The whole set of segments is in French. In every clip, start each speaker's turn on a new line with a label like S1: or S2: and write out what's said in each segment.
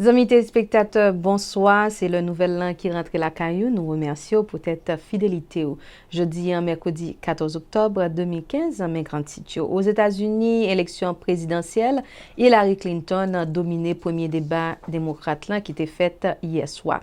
S1: Amis téléspectateurs, bonsoir. C'est le nouvel an qui rentre la caillou. Nous remercions pour cette fidélité. Jeudi, mercredi 14 octobre 2015, en grand sitio. Aux États-Unis, élection présidentielle, Hillary Clinton a dominé le premier débat démocrate qui était fait hier soir.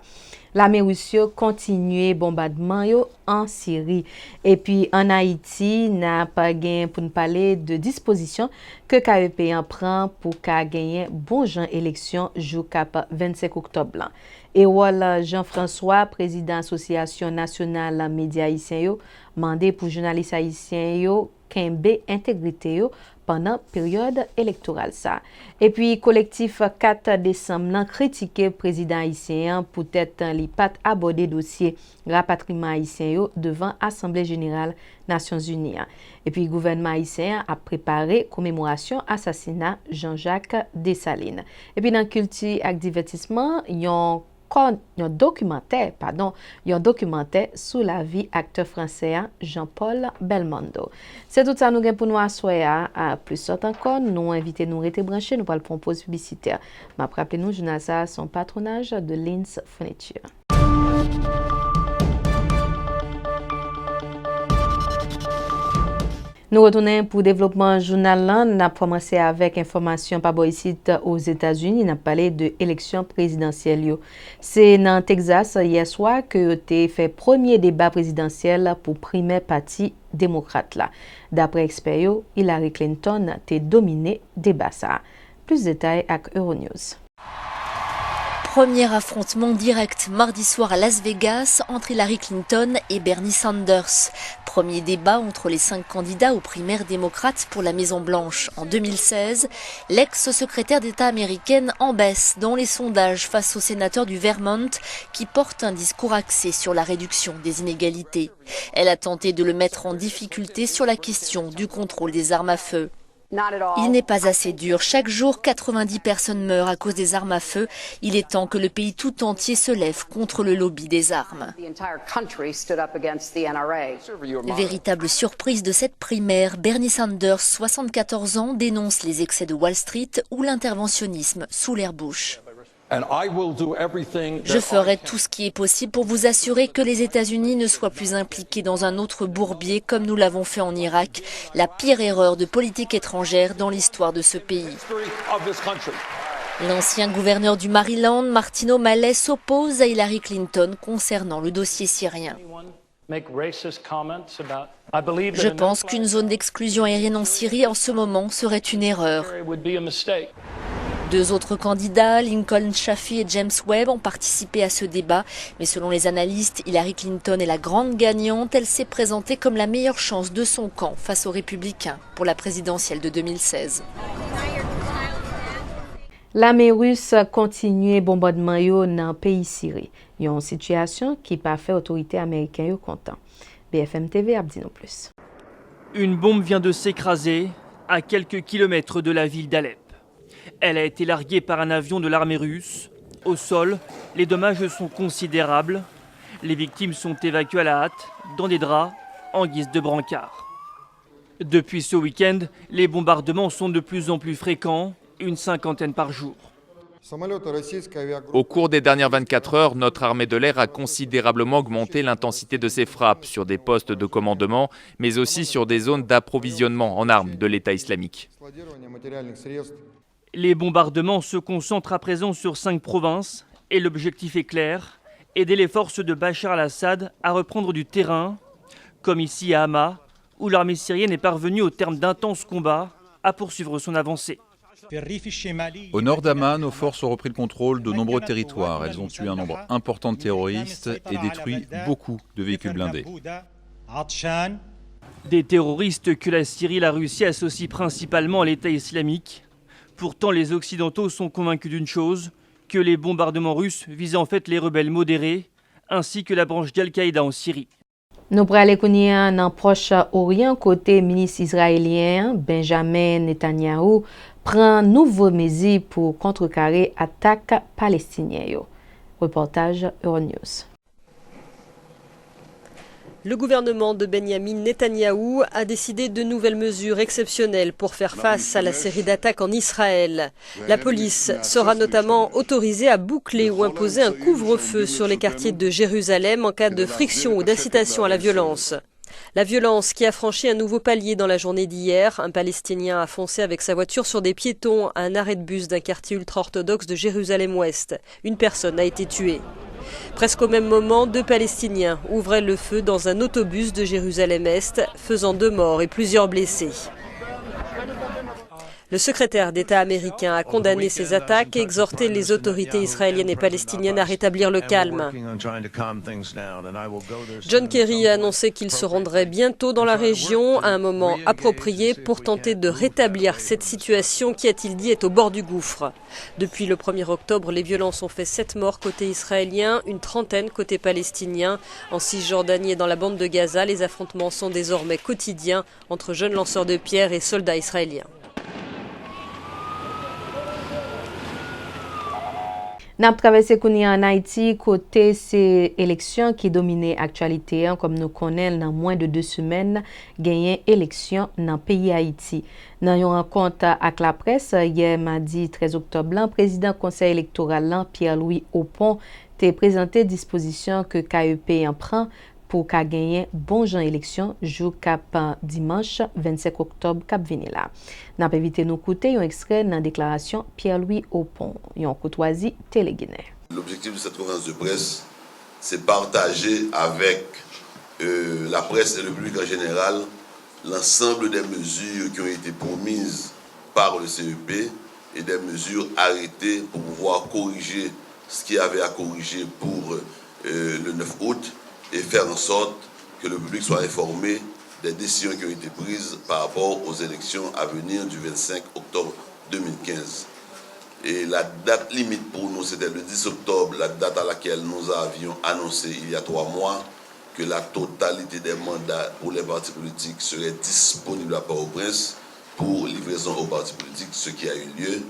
S1: L'armée russe continue bombardement en Syrie. Et puis en Haïti, n'a pas gagné pour nous parler de dispositions que KEP en prend pour gagner bon genre élection jour 25 octobre. Et voilà, Jean-François, président Association nationale médias haïtiens, mandé pour journalistes haïtiens Kembe intégrité pendant période électorale ça. Et puis collectif 4 décembre critiqué président haïtien pour être li pas aborder dossier rapatriement haïtien devant Assemblée générale Nations Unies. Et puis gouvernement haïtien a préparé commémoration assassinat Jean-Jacques Dessalines. Et puis dans culture et divertissement, yon documentaire sur la vie acteur français Jean-Paul Belmondo. C'est tout ça nous gain pour nous assoyer à plus sorte encore nous inviter nous rester branchés nous pour le pause publicitaire. M'a rappelé nous journal ça son patronage de Lins Furniture. Nous retournons pour le développement journal. On a commencé avec information par ici aux États-Unis. On a parlé de l'élection présidentielle. C'est dans Texas hier soir que tu fait premier débat présidentiel pour premier parti démocrate là. D'après experts, Hillary Clinton a dominé débat ça. Plus de détails avec Euronews.
S2: Premier affrontement direct mardi soir à Las Vegas entre Hillary Clinton et Bernie Sanders. Premier débat entre les 5 candidats aux primaires démocrates pour la Maison-Blanche en 2016. L'ex-secrétaire d'État américaine en baisse dans les sondages face au sénateur du Vermont qui porte un discours axé sur la réduction des inégalités. Elle a tenté de le mettre en difficulté sur la question du contrôle des armes à feu. Il n'est pas assez dur. Chaque jour, 90 personnes meurent à cause des armes à feu. Il est temps que le pays tout entier se lève contre le lobby des armes. Véritable surprise de cette primaire, Bernie Sanders, 74 ans, dénonce les excès de Wall Street ou l'interventionnisme sous l'ère Bush. Je ferai tout ce qui est possible pour vous assurer que les États-Unis ne soient plus impliqués dans un autre bourbier comme nous l'avons fait en Irak, la pire erreur de politique étrangère dans l'histoire de ce pays. L'ancien gouverneur du Maryland, Martin O'Malley, s'oppose à Hillary Clinton concernant le dossier syrien. Je pense qu'une zone d'exclusion aérienne en Syrie en ce moment serait une erreur. 2 autres candidats, Lincoln Chafee et James Webb, ont participé à ce débat. Mais selon les analystes, Hillary Clinton est la grande gagnante. Elle s'est présentée comme la meilleure chance de son camp face aux républicains pour la présidentielle de 2016.
S1: L'armée russe continue bombardement dans le pays Syrie. Il y a une situation qui n'a pas fait autorité américaine content. BFM TV a dit non plus.
S3: Une bombe vient de s'écraser à quelques kilomètres de la ville d'Alep. Elle a été larguée par un avion de l'armée russe. Au sol, les dommages sont considérables. Les victimes sont évacuées à la hâte, dans des draps, en guise de brancard. Depuis ce week-end, les bombardements sont de plus en plus fréquents, une 50aine par jour.
S4: Au cours des dernières 24 heures, notre armée de l'air a considérablement augmenté l'intensité de ses frappes sur des postes de commandement, mais aussi sur des zones d'approvisionnement en armes de l'État islamique.
S3: Les bombardements se concentrent à présent sur 5 provinces et l'objectif est clair, aider les forces de Bachar al-Assad à reprendre du terrain, comme ici à Hama, où l'armée syrienne est parvenue au terme d'intenses combats à poursuivre son avancée.
S5: Au nord d'Hama, nos forces ont repris le contrôle de nombreux territoires. Elles ont tué un nombre important de terroristes et détruit beaucoup de véhicules blindés.
S3: Des terroristes que la Syrie et la Russie associent principalement à l'État islamique. Pourtant, les Occidentaux sont convaincus d'une chose, que les bombardements russes visent en fait les rebelles modérés, ainsi que la branche d'Al-Qaïda en Syrie.
S1: Nous prenons les connaissants dans le Proche-Orient, côté ministre israélien Benjamin Netanyahu prend nouveau mesures pour contrecarrer l'attaque palestinienne. Reportage Euronews.
S6: Le gouvernement de Benyamin Netanyahou a décidé de nouvelles mesures exceptionnelles pour faire face à la série d'attaques en Israël. La police sera notamment autorisée à boucler ou imposer un couvre-feu sur les quartiers de Jérusalem en cas de friction ou d'incitation à la violence. La violence qui a franchi un nouveau palier dans la journée d'hier. Un Palestinien a foncé avec sa voiture sur des piétons à un arrêt de bus d'un quartier ultra-orthodoxe de Jérusalem-Ouest. Une personne a été tuée. Presque au même moment, 2 Palestiniens ouvraient le feu dans un autobus de Jérusalem-Est, faisant 2 morts et plusieurs blessés. Le secrétaire d'État américain a condamné ces attaques et exhorté les autorités israéliennes et palestiniennes à rétablir le calme. John Kerry a annoncé qu'il se rendrait bientôt dans la région à un moment approprié pour tenter de rétablir cette situation qui, a-t-il dit, est au bord du gouffre. Depuis le 1er octobre, les violences ont fait 7 morts côté israélien, une trentaine côté palestinien. En Cisjordanie et dans la bande de Gaza, les affrontements sont désormais quotidiens entre jeunes lanceurs de pierres et soldats israéliens.
S1: N'a traversé en Haïti côté ces élections qui dominaient l'actualité, comme nous connaissons dans moins de 2 semaines, gagné élection dans le pays Haïti. Dans une rencontre avec la presse, hier mardi 13 octobre, le président du conseil électoral Pierre-Louis Aupon a présenté disposition que KEP en prend pour qu'a gagné bon jan élection jour cap dimanche 25 octobre cap vini là. N'a pas évité nous écouter un extrait dans déclaration Pierre-Louis Aupon, yon courtoisie téléguinéen.
S7: L'objectif de cette conférence de presse, c'est partager avec la presse et le public en général l'ensemble des mesures qui ont été promises par le CEP et des mesures arrêtées pour pouvoir corriger ce qu'il y avait à corriger pour le 9 août et faire en sorte que le public soit informé des décisions qui ont été prises par rapport aux élections à venir du 25 octobre 2015. Et la date limite pour nous, c'était le 10 octobre, la date à laquelle nous avions annoncé il y a 3 mois que la totalité des mandats pour les partis politiques serait disponible à Port-au-Prince pour livraison aux partis politiques, ce qui a eu lieu.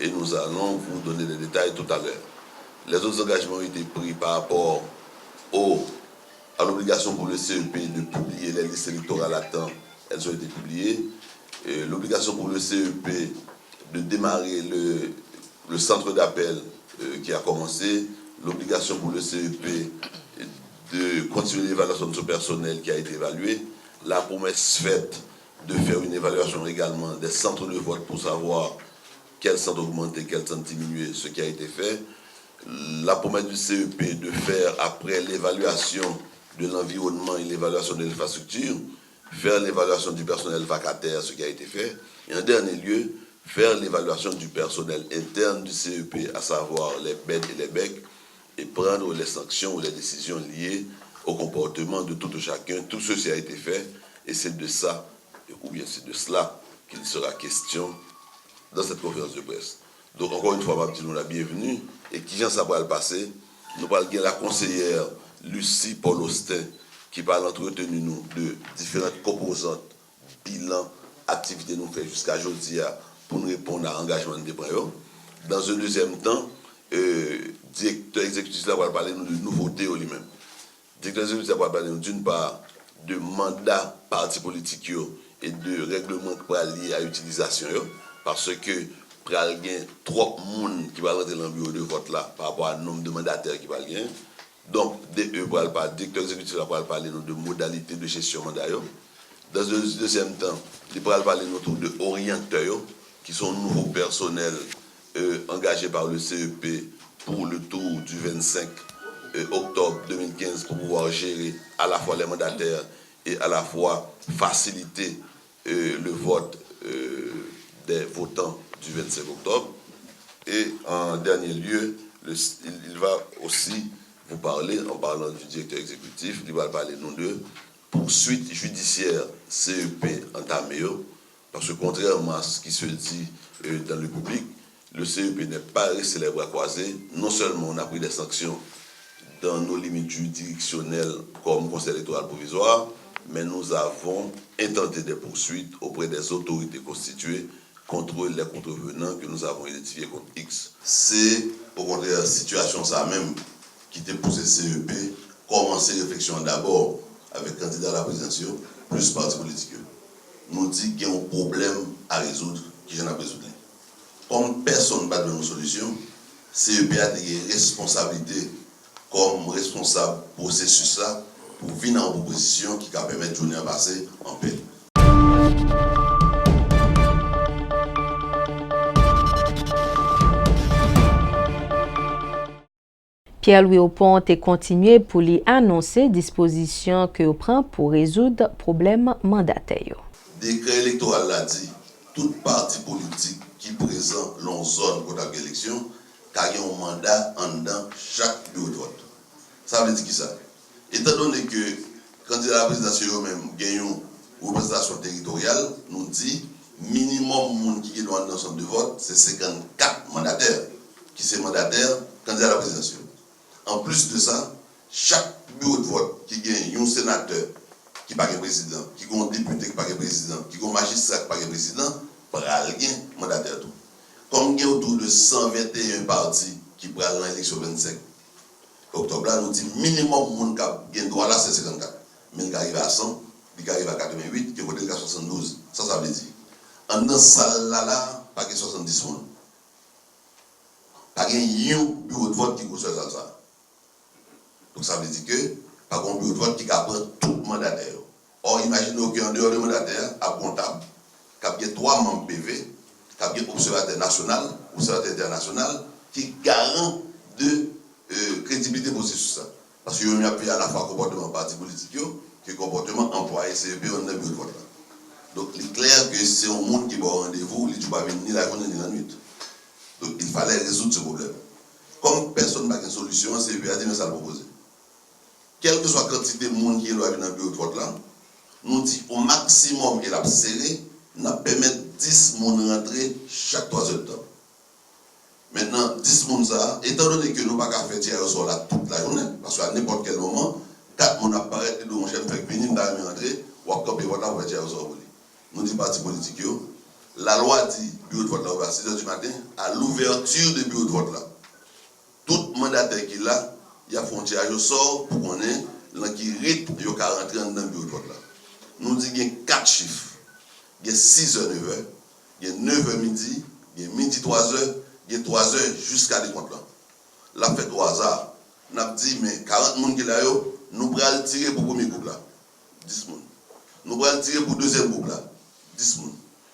S7: Et nous allons vous donner les détails tout à l'heure. Les autres engagements ont été pris par rapport à l'obligation pour le CEP de publier les listes électorales à temps, elles ont été publiées. L'obligation pour le CEP de démarrer le centre d'appel qui a commencé. L'obligation pour le CEP de continuer l'évaluation de son personnel qui a été évalué. La promesse faite de faire une évaluation également des centres de vote pour savoir quels centres augmenter, quels centres diminuer, ce qui a été fait. La promesse du CEP de faire, après l'évaluation de l'environnement et l'évaluation de l'infrastructure, faire l'évaluation du personnel vacataire, ce qui a été fait. Et en dernier lieu, faire l'évaluation du personnel interne du CEP, à savoir les BED et les BEC, et prendre les sanctions ou les décisions liées au comportement de tout chacun. Tout ceci a été fait, et c'est de ça, ou bien c'est de cela qu'il sera question dans cette conférence de presse. Donc encore une fois, je vous la bienvenue, et qui vient ça va le passer. Nous parlons de la conseillère Lucie Paul Austin, qui va entretenir nous de différentes composantes, bilan, activités nous fait jusqu'à aujourd'hui pour nous répondre à l'engagement des préaux. Dans un deuxième temps, directeur exécutif va parler nous de nouveautés lui-même. Directeur exécutif va parler nous d'une part de mandat parti politique et de règlement liés à l'utilisation, parce que il y a trop de monde qui va rentrer dans le bureau de vote là par rapport au nombre de mandataires qui va gagner. Donc, le directeur exécutif va parler de modalités de gestion mandat. Dans un deuxième temps, il va parler de orienteurs, qui sont nouveaux personnels engagés par le CEP pour le tour du 25 octobre 2015 pour pouvoir gérer à la fois les mandataires et à la fois faciliter le vote des votants du 25 octobre. Et en dernier lieu, il va aussi vous parler, en parlant du directeur exécutif, il va parler non de poursuite judiciaire CEP entamée, parce que contrairement à ce qui se dit dans le public, le CEP n'est pas resté les bras croisés. Non seulement on a pris des sanctions dans nos limites juridictionnelles comme conseil électoral provisoire, mais nous avons intenté des poursuites auprès des autorités constituées contre les contrevenants que nous avons identifiés contre X. C'est, au contraire, situation ça même qui t'a poussé CEP, commencer réflexion d'abord avec candidat à la présidence, plus parti politique. Nous dit qu'il y a un problème à résoudre, qui j'en ai résoudre. Comme personne n'a de solution, CEP a des responsabilités comme responsable processus là pour venir en proposition qui va permettre de journée à passer en paix.
S1: Pierre-Louis Aupont a continué pour lui annoncer dispositions que prend pour résoudre problème mandataire.
S7: Décret électoral l'a dit, tout parti politique qui présente dans zone pour l'élection, car il y a un mandat en dedans chaque bureau de vote. Ça veut dire qui ça? Étant donné que candidat à la présidence eux-mêmes gagnent une représentation territoriale, nous dit minimum monde qui est dans le centre de vote, c'est 54 mandataires qui sont mandataires candidat à la présidence. En plus de ça, chaque bureau de vote qui gagne un sénateur qui n'est pas président, qui a un député qui n'est pas président, qui a un magistrat qui n'est pas président, pour aller mandataire tout. Comme il y a autour de 121 partis qui prennent l'élection 25 octobre, là, nous dit minimum monde qui a droit là, c'est 54. Mais il arrive à 100, il arrive à 88, qui est à 72. Ça veut dire. En dans salle là, pas que 70 monde. Pas un bureau de vote qui conçoit ça. Donc ça veut dire que, par contre, bureau de vote qui prend tout mandataire. Or, imaginez qu'en dehors de mandataire, à comptable, qui a 3 membres PV, qui a un observateur national, observateur international, qui garant de crédibilité pour ce ça. Parce que nous avons à la fois comportement parti politique, que comportement employé CEP dans le bureau de vote. Donc, il est clair que c'est un monde qui va au rendez-vous, il ne va pas venir ni la journée ni la nuit. Donc, il fallait résoudre ce problème. Comme personne n'a une solution, CEP a dit, mais ça le proposer. Quelle que soit la quantité de monde qui est dans le bureau de vote là, nous dit au maximum qu'il a serré, nous permettre 10 personnes rentrer chaque 3 heures de temps. Maintenant, 10 personnes, étant donné que nous ne pouvons pas faire tirer au sort là toute la journée, parce qu'à n'importe quel moment, 4 personnes apparaissent et nous chef fait venir, nous allons rentrer, ou à camper votre pour tirer au sort. Nous disons parti politique, la loi dit bureau de vote là à 6 h du matin, à l'ouverture du bureau de vote là. Tout mandataire qui est là, il y a frontière au sort pour qu'on ait l'un qui rythme, il y a rentrer dans le bureau de vote là. Nous disons qu'il y a 4 chiffres. Il y a 6 h, 9 h, il y a 9 h midi, il y a midi 3 h, il y a 3 h jusqu'à des comptes là. La fête au hasard, nous avons dit, mais 40 personnes qui sont là, nous allons tirer pour le premier groupe là, 10 personnes. Nous allons tirer pour le deuxième groupe là, 10 personnes.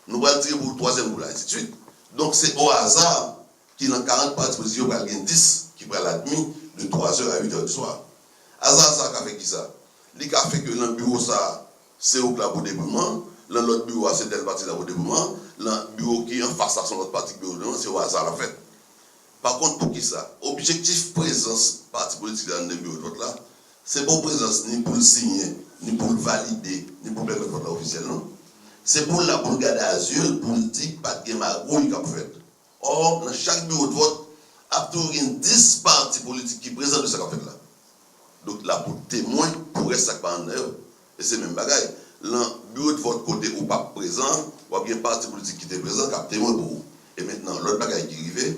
S7: Nous allons tirer pour le troisième groupe là, ainsi de suite. Donc c'est au hasard qu'il y a 40 parties politiques, il y a 10 qui prennent la nuit de 3 h à 8 h du soir. Hasard ça a fait qui ça? Il a fait que le bureau ça, c'est au là pour débrouillement, l'autre bureau c'est tel parti là pour débrouillement, le bureau qui est en face à son autre parti bureau, c'est au hasard la fête. Par contre, pour qui ça? Objectif présence parti politique dans le bureau de vote là, c'est pas présence ni pour le signer, ni pour le valider, ni pour permettre vote officiel, non? C'est pour la pour garder à yeux, pour le dire pas de magouille qu'a fait. Or, dans chaque bureau de vote, il y a 10 partis politiques qui présentent ce qu'a fait là. Donc là, pour témoin, pour rester ça en œuvre. Et c'est même bagaille. Le bureau de vote côté ou pas présent, ou bien parti politique qui était présent, qui a témoin pour vous. Et maintenant, l'autre bagaille qui arrive,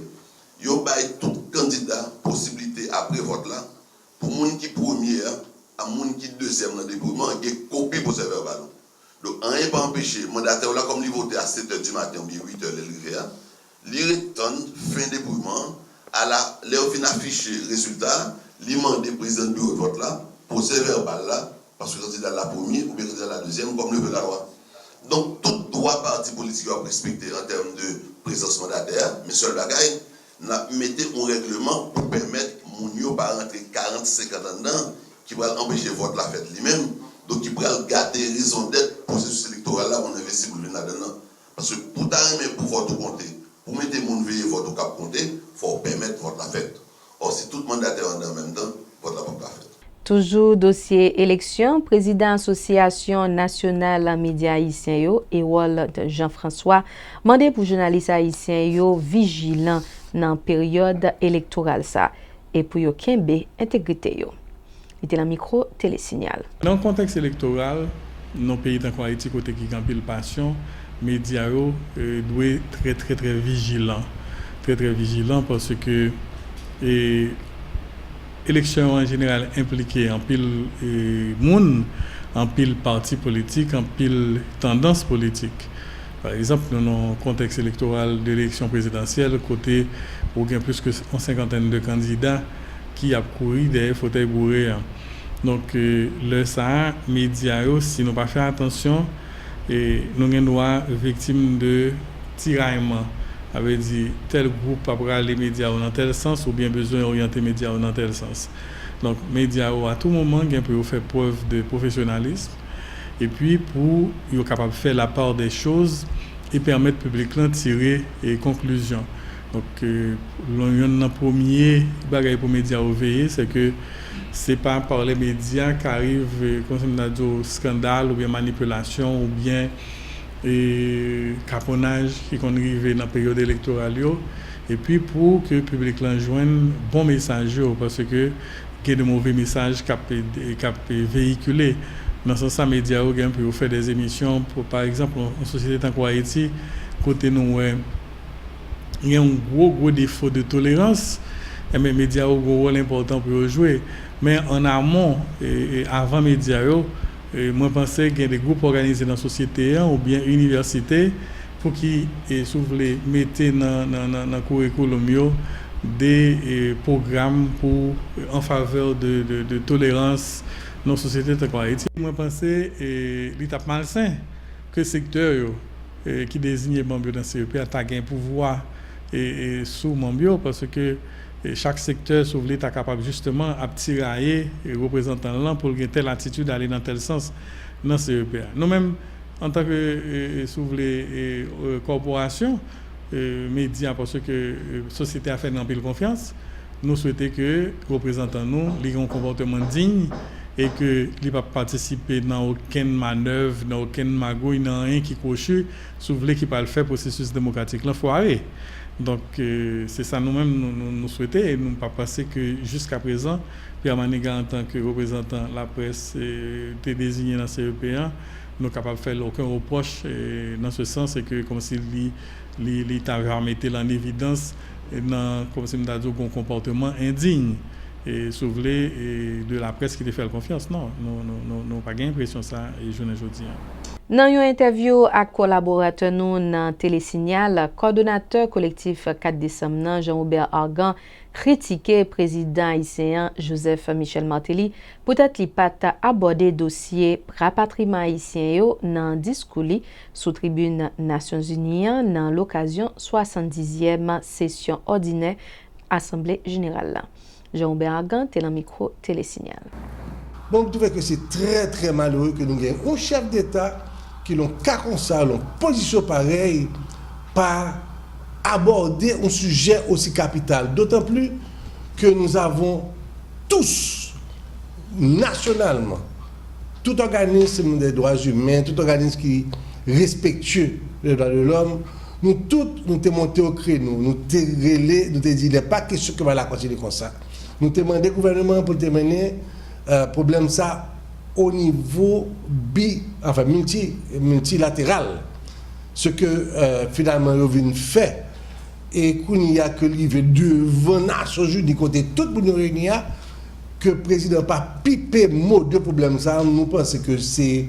S7: il y a tout candidat possibilité après vote là, pour moun qui premier, à moun qui deuxième dans le dépouillement, il y a copie pour servir ballon. Donc, on n'est pas empêché, mandataire là, comme il vote à 7 h du matin ou bien 8 h il retourne fin dépouillement, à la, là, on afficher le résultat, il demande le président du bureau de vote là, pour servir balle là, parce que le candidat la première ou bien le candidat la deuxième, comme le veut la loi. Donc, tout droit parti politique à respecter en termes de présence mandataire, mais seul bagaille, nous mettons un règlement pour permettre mon yo pas rentrer 40-50 ans dedans, qui va empêcher vote la fête lui-même, donc qui pourrait garder raison d'être processus électoral là, on investit pour le là-dedans. Parce que pour t'arriver pour vote compter, pour mettre mon veille vote au cap compter, il faut permettre vote la fête. Or, si tout le mandataire en même temps, vote la fête.
S1: Toujours dossier élection, président Association nationale médias haïtiens Ewold Jean-François mandé pour journalistes haïtiens vigilants dans période électorale ça et pour yo kembe intégrité yo. C'était la micro télésignal.
S8: Dans le contexte électoral, nos pays dans Haïti côté qui gagne passion, médias doivent être très vigilants parce que élection en général impliquée en pile monde, en pile parti politique, en pile tendance politique. Par exemple, dans le contexte électoral de l'élection présidentielle, côté où il y a plus que une cinquantaine de candidats qui a couru des fauteuils bourrés. Donc, le ça, médias, si nous ne pas faire attention, nous sommes victimes de tiraillement. Avait dit tel groupe après les médias dans tel sens ou bien besoin d'orienter les médias dans tel sens. Donc, les médias à tout moment peuvent faire preuve de professionnalisme et puis pour être capable de faire la part des choses et permettre au public de tirer des conclusions. Donc, le premier bagage pour les médias à veiller, c'est que ce n'est pas par les médias qu'arrive au scandale ou bien manipulation ou bien caponnage qui arrive dans la période électorale. Et puis pour que le public joigne bon message, parce que il y a de mauvais messages qui sont véhiculés. Dans ce sens, les médias peuvent faire des émissions, par exemple, en société en Haïti, côté nous, il y a un gros défaut de tolérance, et les médias ont un rôle important pour jouer. Mais en amont, et avant les médias, moi je pensais qu'il y a des groupes organisés dans la société ou bien université pour qu'ils mettent dans le curriculum des programmes en faveur de tolérance dans la société de Haïti. Moi je pensais qu'il était malsain que le secteur qui désigne Mambio dans le CEP a un pouvoir sous Mambio parce que chaque secteur sur l'État est capable justement de tirailler les représentants là pour avoir telle attitude d'aller dans tel sens dans CEPA. Nous-mêmes, en tant que corporation, médias, parce que la société a fait une pile confiance, nous souhaitons que les représentants nous aient un comportement digne et qu'ils ne pas participer dans aucune manœuvre, dans aucune magouille, dans rien qui coche, si vous voulez qu'ils ne faire le processus démocratique. Il faut arrêter. Donc, c'est ça nous-mêmes nous souhaitons et nous ne pas penser que jusqu'à présent, Pierre Maniga, en tant que représentant de la presse, était désigné dans CEPA, nous sommes capables de faire aucun reproche dans ce sens, c'est que comme si l'État avait mis en évidence comme si nous avons un comportement indigne. Et si vous voulez, de la presse qui te fait confiance. Non, nous n'avons pas l'impression de ça et je ne dis rien.
S1: Dans une interview avec collaborateur nous dans Télésignal, coordonnateur collectif 4 décembre, Jean-Robert Argan, critiqué président haïtien Joseph Michel Martelly, peut-être qu'il pas abordé dossier rapatriement haïtien dans discours sous tribune Nations Unies dans l'occasion 70e session ordinaire Assemblée générale. Jean-Robert Argan, micro Télésignal.
S9: Bon, je trouve que c'est très très malheureux que nous ayons un chef d'État qui l'ont cas comme ça, l'ont position pareille, pas aborder un sujet aussi capital. D'autant plus que nous avons tous, nationalement, tout organisme des droits humains, tout organisme qui est respectueux des droits de l'homme, nous tous, nous sommes montés au créneau, nous sommes relais, nous sommes dit, il n'est pas question que va la continuer comme ça. Nous avons demandé au gouvernement pour mener problème ça au niveau multilatéral. Ce que finalement nous avons fait et qu'il n'y a que livre devant Nations Unies côté toute l'Union réunie que le président pas pipé mot de problème ça, nous pensons que c'est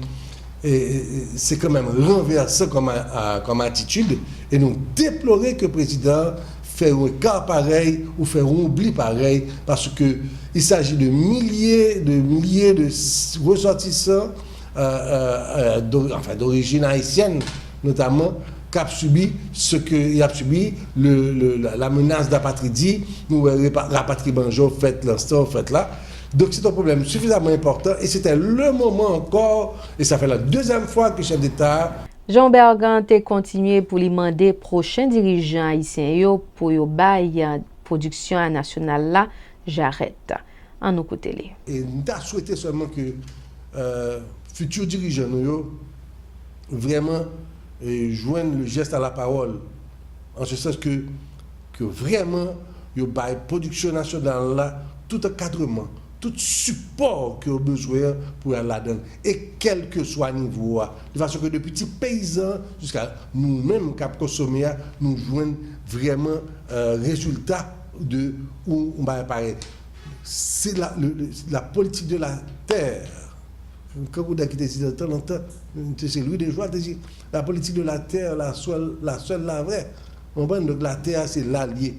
S9: quand même renversé comme attitude et nous déplorons que le président fait un cas pareil ou fait un oubli pareil parce que il s'agit de milliers de ressortissants d'origine haïtienne notamment qui a subi ce qu'il a subi la menace d'apatridie nous rapatriement fait l'instant fait là. Donc c'est un problème suffisamment important et c'était le moment encore et ça fait la deuxième fois que le chef d'État
S1: Jean-Robert Argan a continué pour lui demander prochains dirigeants haïtiens pour y bailler production nationale là, j'arrête. En nous côté.
S9: Et nous avons souhaité seulement que futurs dirigeants vraiment joignent le geste à la parole. En ce sens que vraiment y baille production nationale là, tout encadrement, tout support que vous avez besoin pour aller là-dedans, et quel que soit le niveau. De façon que de petits paysans jusqu'à nous-mêmes qui consommons, nous jouons vraiment résultat de où on va apparaître. c'est la politique de la terre. Quand vous avez dit de temps en temps, c'est Louis de Joie qui dit la politique de la terre, la seule, la vraie. Donc la terre, c'est l'allié.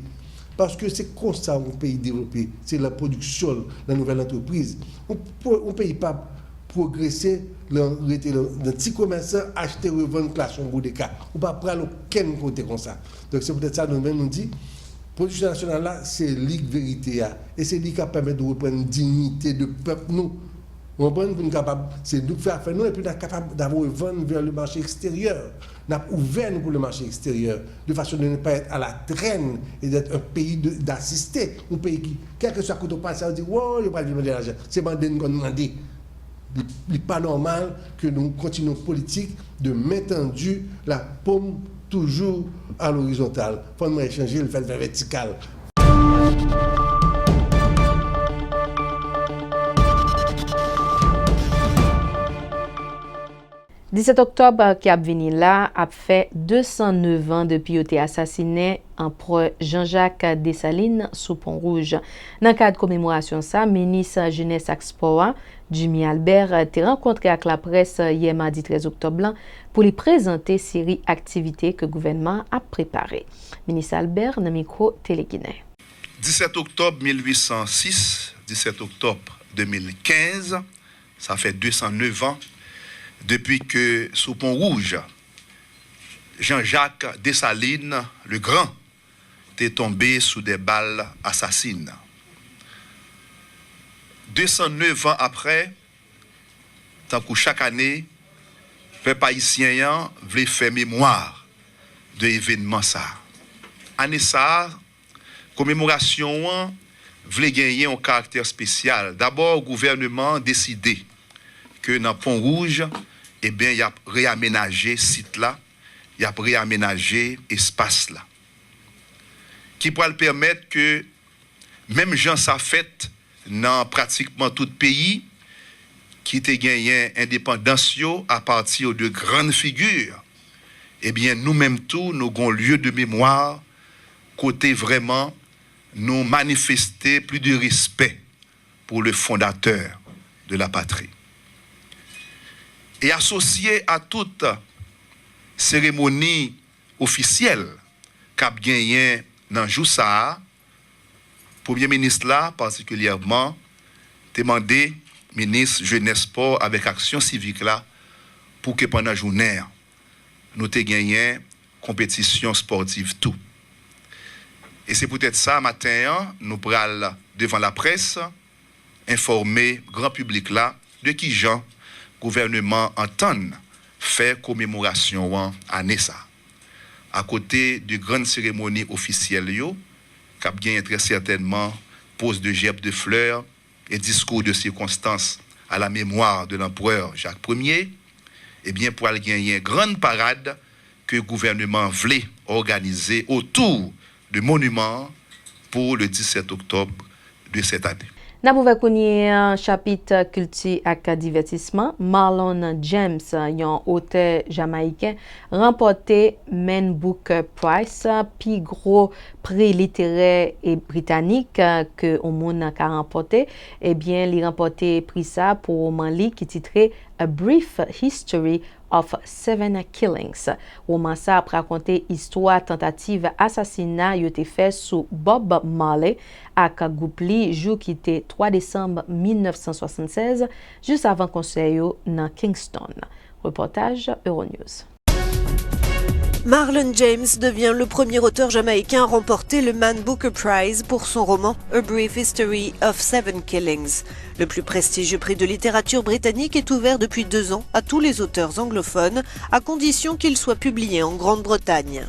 S9: Parce que c'est comme ça un pays développé, c'est la production, la nouvelle entreprise. On ne peut pas progresser dans le petit commerçant, acheter, revendre, classe en bout de cas. On ne peut pas prendre aucun côté comme ça. Donc c'est peut-être ça nous-mêmes nous dit. La production nationale là, c'est l'IC vérité. Et c'est l'IC qui permet de reprendre une dignité de peuple nous. On est capable, c'est nous faire nous et puis on est capable d'avoir vendre vers le marché extérieur. On a ouvert nous pour le marché extérieur de façon de ne pas être à la traîne et d'être un pays d'assister. Un pays qui, quel que soit quand on passe, on dit wow, il n'y a pas de demander l'argent. C'est mandé nous demander. Il n'est pas normal que nous continuons politique de maintenir la paume toujours à l'horizontale. Il faut nous échanger le fait vertical.
S1: 17 octobre qui a venu là a fait 209 ans depuis qu'il a été assassiné empereur Jean-Jacques Dessalines sous Pont-Rouge. Dans le cadre de commémoration ça, ministre jeunesse et sport Jimmy Albert a rencontré avec la presse hier mardi 13 octobre pour lui présenter série d'activités que le gouvernement a préparées. Ministre Albert dans le micro Télé-Guinée.
S10: 17 octobre 1806, 17 octobre 2015, ça fait 209 ans depuis que sous Pont-Rouge, Jean-Jacques Dessalines, le grand, est tombé sous des balles assassines. 209 ans après, tant que chaque année, le peuple haïtien voulait faire mémoire de l'événement ça. Année ça, commémoration voulait gagner un caractère spécial. D'abord, le gouvernement a décidé que dans Pont-Rouge, eh bien, il a réaménagé ce site-là, il a réaménagé l'espace là. Qui pourra le permettre que, même gens ça fait dans pratiquement tout pays, qui a gagné indépendance à partir de grandes figures, eh bien, nous-mêmes tous, nous avons lieu de mémoire, côté vraiment, nous manifester plus de respect pour le fondateur de la patrie. Et associé à toute cérémonie officielle qu'a gagné dans Joussa, Premier ministre là particulièrement demandé ministre jeunesse sport avec action civique là pour que pendant la journée nous te gagné compétition sportive tout. Et c'est peut-être ça matin nous pral devant la presse informer grand public là de qui Jean gouvernement entend faire commémoration à Nessa. À côté de grandes cérémonies officielles, qui a bien très certainement pose de gerbes de fleurs et discours de circonstances à la mémoire de l'empereur Jacques Ier, et bien pour gagner une grande parade que le gouvernement voulait organiser autour du monument pour le 17 octobre de cette année.
S1: Nous pouvons connaître un chapitre culture et divertissement. Marlon James, un auteur jamaïcain, remporté Man Booker Prize, plus gros prix littéraire et britannique que au monde a remporté. Eh bien, il a remporté prix ça pour roman qui titré A Brief History of 7 Killings. Roman ça a raconté histoire tentative assassinat a été fait sous Bob Marley à Kagoupli jour qui était 3 décembre 1976 juste avant conseil dans Kingston. Reportage Euronews.
S6: Marlon James devient le premier auteur jamaïcain à remporter le Man Booker Prize pour son roman A Brief History of 7 Killings. Le plus prestigieux prix de littérature britannique est ouvert depuis 2 ans à tous les auteurs anglophones, à condition qu'ils soient publiés en Grande-Bretagne.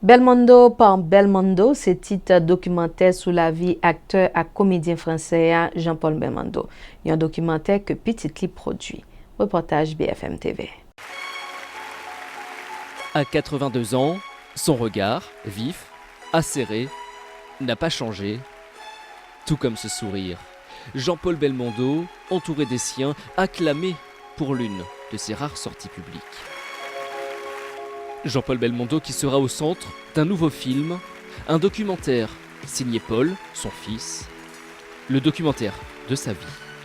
S1: Belmondo par Belmondo, c'est titre documentaire sur la vie acteur et comédien français Jean-Paul Belmondo. Il y a un documentaire que Petit Clip produit. Reportage BFM TV.
S11: À 82 ans, son regard, vif, acéré, n'a pas changé, tout comme ce sourire. Jean-Paul Belmondo, entouré des siens, acclamé pour l'une de ses rares sorties publiques. Jean-Paul Belmondo qui sera au centre d'un nouveau film, un documentaire signé Paul, son fils, le documentaire de sa vie.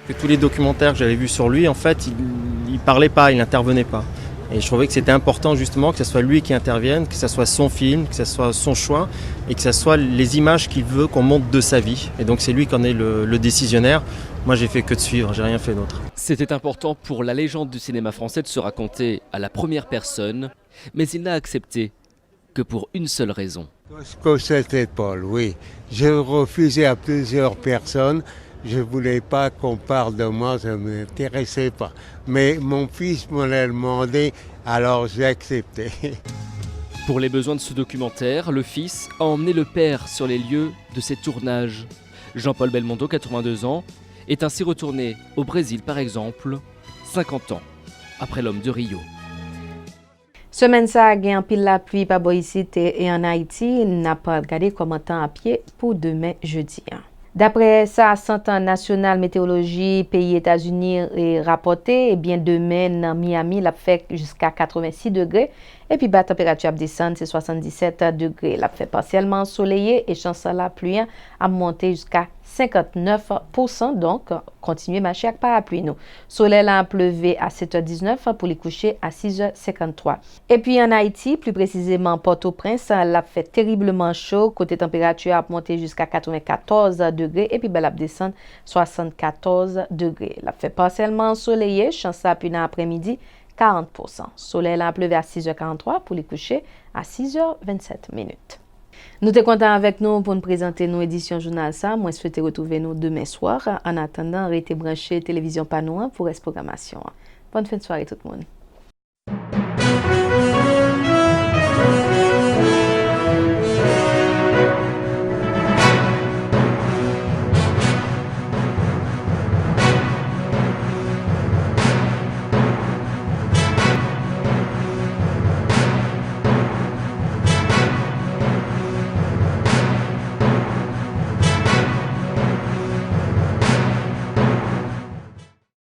S12: Que tous les documentaires que j'avais vus sur lui, en fait, il parlait pas, il n'intervenait pas. Et je trouvais que c'était important justement que ce soit lui qui intervienne, que ce soit son film, que ce soit son choix et que ce soit les images qu'il veut qu'on montre de sa vie. Et donc c'est lui qui en est le décisionnaire. Moi j'ai fait que de suivre, j'ai rien fait d'autre.
S11: C'était important pour la légende du cinéma français de se raconter à la première personne, mais il n'a accepté que pour une seule raison.
S13: Parce que c'était Paul, oui. J'ai refusé à plusieurs personnes. Je ne voulais pas qu'on parle de moi, ça ne m'intéressait pas. Mais mon fils me l'a demandé, alors j'ai accepté.
S11: Pour les besoins de ce documentaire, le fils a emmené le père sur les lieux de ses tournages. Jean-Paul Belmondo, 82 ans, est ainsi retourné au Brésil par exemple, 50 ans après l'homme de Rio.
S1: Semaine ça, il y a un pile la pluie par ici et en Haïti, n'a pas regardé comment temps à pied pour demain jeudi. D'après ça, Centre national météorologie pays États-Unis est rapporté, et bien demain dans Miami, la fait jusqu'à 86 degrés et puis la température descend c'est 77 degrés. La fait partiellement ensoleillé et chance la pluie a monté jusqu'à 59%, donc continuez marcher avec parapluie nous. Soleil a pleuvé à 7h19 pour les coucher à 6h53. Et puis en Haïti, plus précisément Port-au-Prince, l'a fait terriblement chaud, côté température a monté jusqu'à 94 degrés et puis la descend 74 degrés. La fait partiellement ensoleillé, chance à pluie dans l'après-midi 40%. Soleil a pleuvé à 6h43 pour les coucher à 6h27 minutes. Nous sommes contents avec nous pour nous présenter nos éditions Journal ça. Moi, je souhaite retrouver nous demain soir. En attendant, restez branchés Télévision Panoa pour la programmation. Bonne fin de soirée tout le monde.